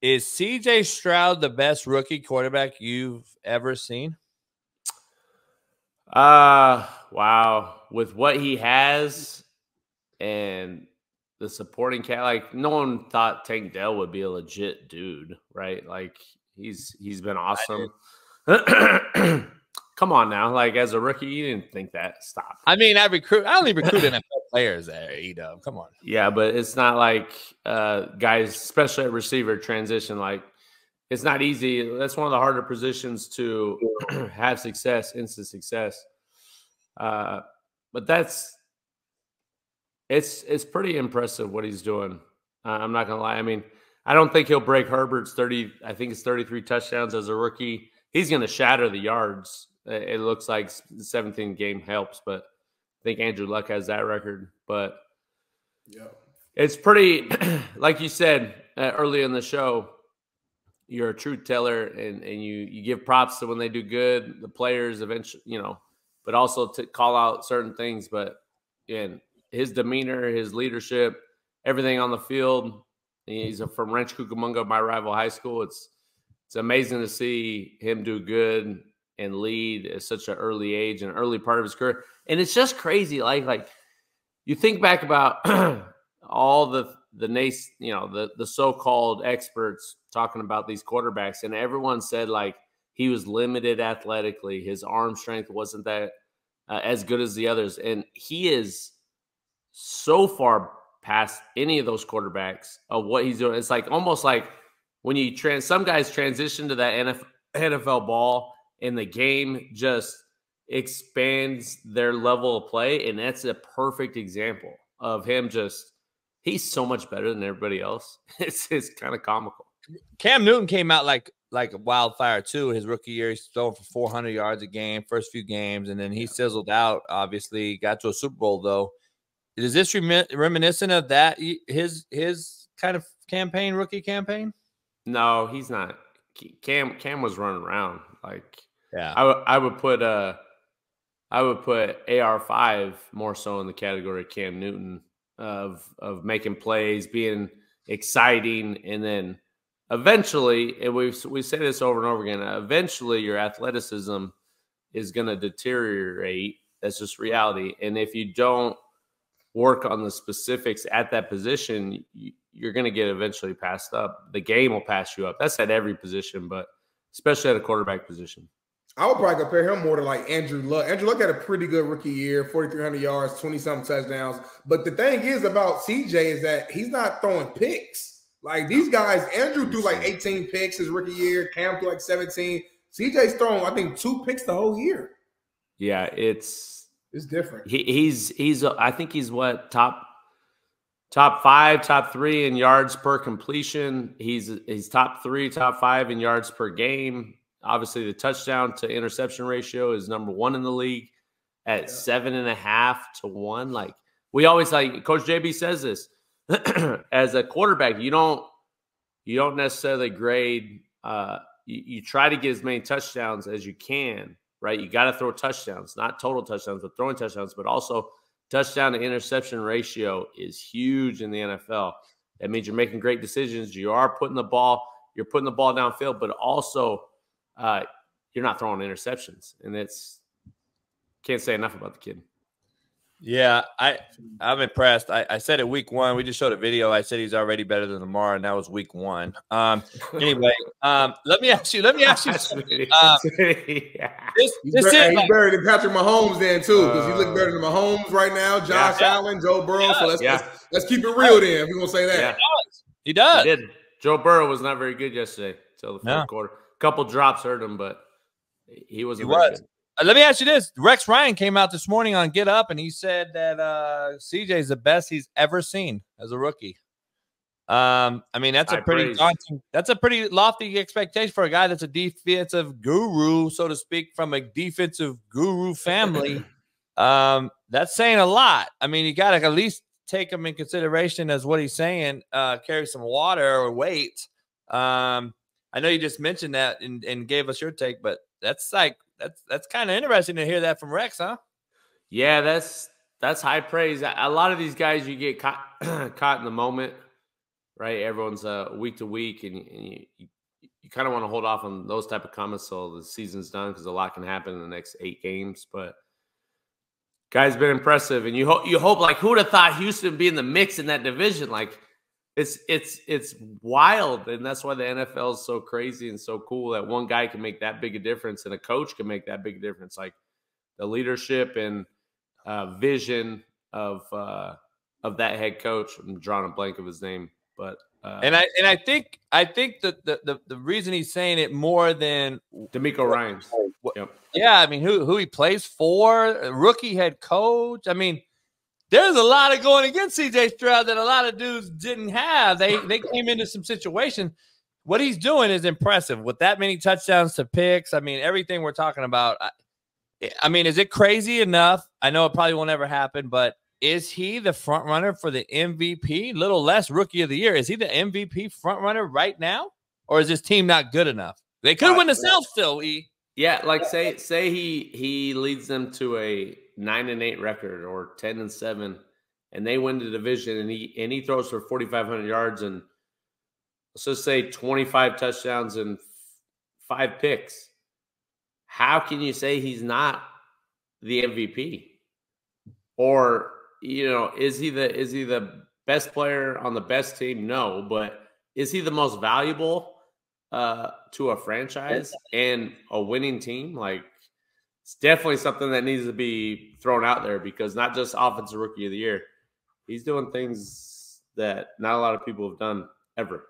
Is CJ Stroud the best rookie quarterback you've ever seen? Wow. With what he has and the supporting cat, like no one thought Tank Dell would be a legit dude, right? Like he's been awesome. Come on now, like as a rookie, you didn't think that. Stop. I mean, I only recruit NFL players there, Edo. Come on. Yeah, but it's not like guys, especially at receiver, transition. Like it's not easy. That's one of the harder positions to have success, instant success. But it's pretty impressive what he's doing. I'm not gonna lie. I mean, I don't think he'll break Herbert's 30. I think it's 33 touchdowns as a rookie. He's gonna shatter the yards. It looks like the 17th game helps, but I think Andrew Luck has that record. But yeah, it's pretty. Like you said earlier in the show, you're a truth teller, and you give props to when they do good. The players eventually, but also to call out certain things. But again, his demeanor, his leadership, everything on the field. He's from Ranch Cucamonga, my rival high school. It's amazing to see him do good and lead at such an early age and early part of his career. And it's just crazy. Like you think back about all the so-called experts talking about these quarterbacks, and everyone said like he was limited athletically. His arm strength wasn't that as good as the others. And he is so far past any of those quarterbacks of what he's doing. It's like almost like when some guys transition to that NFL ball and the game just expands their level of play. And that's a perfect example of him. He's so much better than everybody else. It's kind of comical. Cam Newton came out like a wildfire too. His rookie year, he's throwing for 400 yards a game, first few games. And then he sizzled out, obviously got to a Super Bowl though. Is this reminiscent of that? His kind of campaign, rookie campaign? No, he's not. Cam was running around like. Yeah, I would put AR5 more so in the category of Cam Newton of making plays, being exciting, and then eventually, and we say this over and over again. Eventually, your athleticism is going to deteriorate. That's just reality. And if you don't work on the specifics at that position, you're going to get eventually passed up. The game will pass you up. That's at every position, but especially at a quarterback position. I would probably compare him more to like Andrew Luck. Andrew Luck had a pretty good rookie year, 4,300 yards, 20-something touchdowns. But the thing is about CJ is that he's not throwing picks. Like these guys, Andrew threw like 18 picks his rookie year. Cam threw like 17. CJ's throwing, I think, 2 picks the whole year. Yeah, it's different. He's I think he's what top 5, top 3 in yards per completion. He's top 3, top 5 in yards per game. Obviously, the touchdown to interception ratio is number 1 in the league at 7.5 to 1. Like we always like Coach JB says this as a quarterback, you don't necessarily grade. You try to get as many touchdowns as you can, right? You got to throw touchdowns, not total touchdowns, but throwing touchdowns, but also touchdown to interception ratio is huge in the NFL. That means you're making great decisions. You're putting the ball downfield, but also you're not throwing interceptions, and can't say enough about the kid. Yeah, I'm impressed. I said it week 1. We just showed a video. I said he's already better than Lamar, and that was week 1. Anyway, let me ask you. He's better than Patrick Mahomes then too, because he look better than Mahomes right now. Josh Allen, Joe Burrow. So let's keep it real then. If we're gonna say that, yeah. He does. He did. Joe Burrow was not very good yesterday until the fourth quarter. Couple drops hurt him, but he wasn't. Good. Let me ask you this. Rex Ryan came out this morning on Get Up, and he said that CJ is the best he's ever seen as a rookie. I mean, that's a pretty lofty expectation for a guy that's a defensive guru, so to speak, from a defensive guru family. That's saying a lot. I mean, you got to at least take him in consideration as what he's saying, carry some water or weight. I know you just mentioned that and gave us your take, but that's kind of interesting to hear that from Rex, huh? Yeah, that's high praise. A lot of these guys, you get caught in the moment, right? Everyone's week to week, and you kind of want to hold off on those type of comments till the season's done because a lot can happen in the next 8 games. But guy's been impressive, and you hope like who would have thought Houston would be in the mix in that division? Like it's wild, and that's why the NFL is so crazy and so cool that one guy can make that big a difference, and a coach can make that big a difference. Like the leadership and vision of that head coach. I'm drawing a blank of his name, but and I think that the reason he's saying it more than D'Amico Ryans. Yep. Yeah, I mean who he plays for, a rookie head coach. I mean, there's a lot of going against CJ Stroud that a lot of dudes didn't have. They came into some situation. What he's doing is impressive with that many touchdowns to picks. I mean, everything we're talking about. I mean, is it crazy enough? I know it probably won't ever happen, but is he the front runner for the MVP? Little less rookie of the year. Is he the MVP front runner right now? Or is this team not good enough? They could win the South still, Yeah, like say he leads them to a 9-8 record or 10-7, and they win the division, and he throws for 4,500 yards and let's just say 25 touchdowns and 5 picks. How can you say he's not the MVP? Or is he the best player on the best team? No, but is he the most valuable to a franchise and a winning team? Like, it's definitely something that needs to be thrown out there, because not just offensive rookie of the year, he's doing things that not a lot of people have done ever.